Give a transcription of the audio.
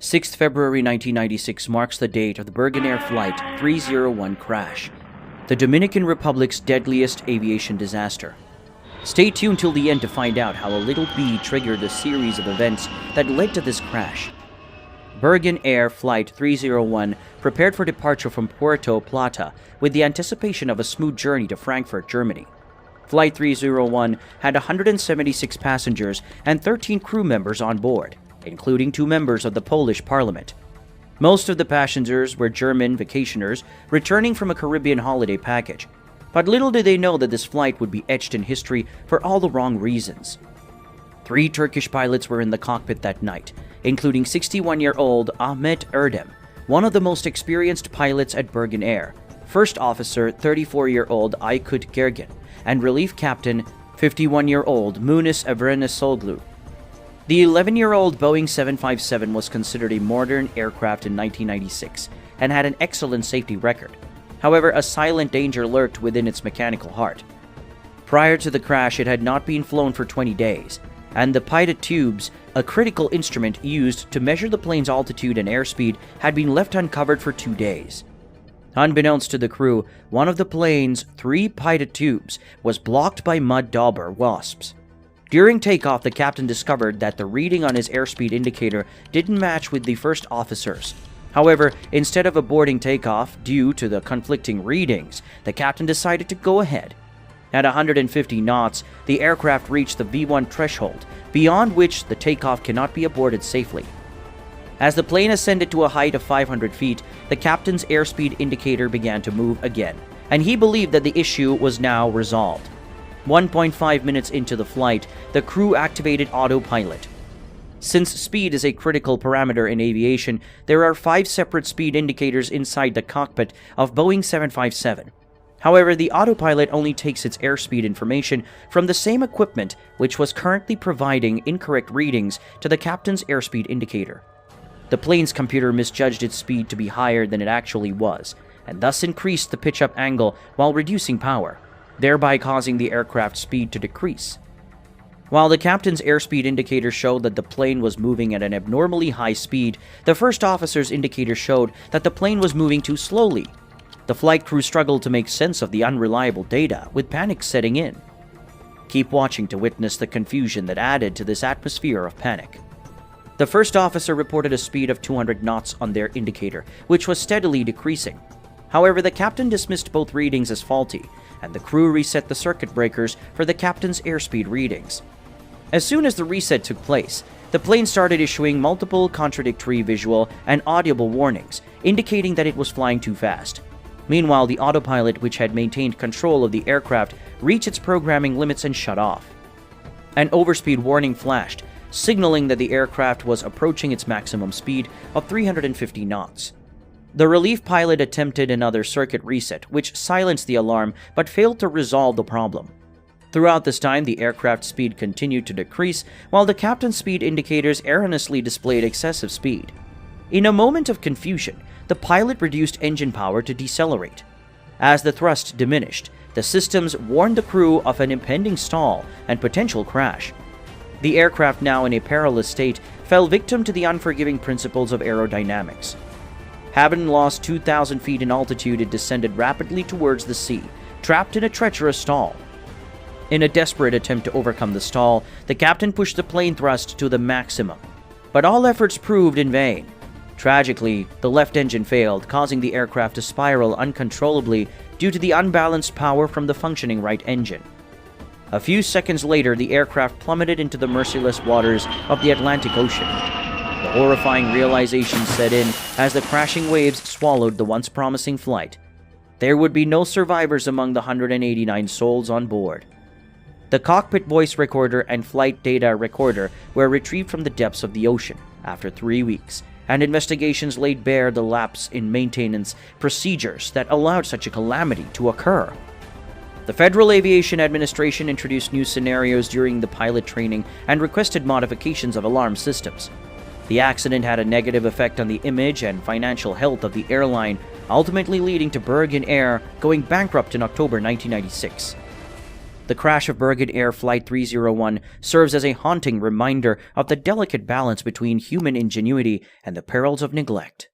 6th February 1996 marks the date of the BirgenAir Flight 301 crash, the Dominican Republic's deadliest aviation disaster. Stay tuned till the end to find out how a little bee triggered a series of events that led to this crash. BirgenAir Flight 301 prepared for departure from Puerto Plata with the anticipation of a smooth journey to Frankfurt, Germany. Flight 301 had 176 passengers and 13 crew members on board, including 2 members of the Polish parliament. Most of the passengers were German vacationers returning from a Caribbean holiday package, but little did they know that this flight would be etched in history for all the wrong reasons. 3 Turkish pilots were in the cockpit that night, including 61-year-old Ahmet Erdem, one of the most experienced pilots at BirgenAir, First Officer 34-year-old Aykut Gergen, and Relief Captain 51-year-old Munis Evrenesoglu. The 11-year-old Boeing 757 was considered a modern aircraft in 1996 and had an excellent safety record. However, a silent danger lurked within its mechanical heart. Prior to the crash, it had not been flown for 20 days, and the pitot tubes, a critical instrument used to measure the plane's altitude and airspeed, had been left uncovered for 2 days. Unbeknownst to the crew, one of the plane's 3 pitot tubes was blocked by mud dauber wasps. During takeoff, the captain discovered that the reading on his airspeed indicator didn't match with the first officer's. However, instead of aborting takeoff due to the conflicting readings, the captain decided to go ahead. At 150 knots, the aircraft reached the V1 threshold, beyond which the takeoff cannot be aborted safely. As the plane ascended to a height of 500 feet, the captain's airspeed indicator began to move again, and he believed that the issue was now resolved. 1.5 minutes into the flight, the crew activated autopilot. Since speed is a critical parameter in aviation, there are 5 separate speed indicators inside the cockpit of Boeing 757. However, the autopilot only takes its airspeed information from the same equipment which was currently providing incorrect readings to the captain's airspeed indicator. The plane's computer misjudged its speed to be higher than it actually was, and thus increased the pitch-up angle while reducing power, thereby causing the aircraft's speed to decrease. While the captain's airspeed indicator showed that the plane was moving at an abnormally high speed, the first officer's indicator showed that the plane was moving too slowly. The flight crew struggled to make sense of the unreliable data, with panic setting in. Keep watching to witness the confusion that added to this atmosphere of panic. The first officer reported a speed of 200 knots on their indicator, which was steadily decreasing. However, the captain dismissed both readings as faulty, and the crew reset the circuit breakers for the captain's airspeed readings. As soon as the reset took place, the plane started issuing multiple contradictory visual and audible warnings, indicating that it was flying too fast. Meanwhile, the autopilot, which had maintained control of the aircraft, reached its programming limits and shut off. An overspeed warning flashed, signaling that the aircraft was approaching its maximum speed of 350 knots. The relief pilot attempted another circuit reset, which silenced the alarm but failed to resolve the problem. Throughout this time, the aircraft's speed continued to decrease, while the captain's speed indicators erroneously displayed excessive speed. In a moment of confusion, the pilot reduced engine power to decelerate. As the thrust diminished, the systems warned the crew of an impending stall and potential crash. The aircraft, now in a perilous state, fell victim to the unforgiving principles of aerodynamics. Having lost 2,000 feet in altitude, it descended rapidly towards the sea, trapped in a treacherous stall. In a desperate attempt to overcome the stall, the captain pushed the plane thrust to the maximum, but all efforts proved in vain. Tragically, the left engine failed, causing the aircraft to spiral uncontrollably due to the unbalanced power from the functioning right engine. A few seconds later, the aircraft plummeted into the merciless waters of the Atlantic Ocean. The horrifying realization set in as the crashing waves swallowed the once promising flight. There would be no survivors among the 189 souls on board. The cockpit voice recorder and flight data recorder were retrieved from the depths of the ocean after 3 weeks, and investigations laid bare the lapse in maintenance procedures that allowed such a calamity to occur. The Federal Aviation Administration introduced new scenarios during the pilot training and requested modifications of alarm systems. The accident had a negative effect on the image and financial health of the airline, ultimately leading to BirgenAir going bankrupt in October 1996. The crash of BirgenAir Flight 301 serves as a haunting reminder of the delicate balance between human ingenuity and the perils of neglect.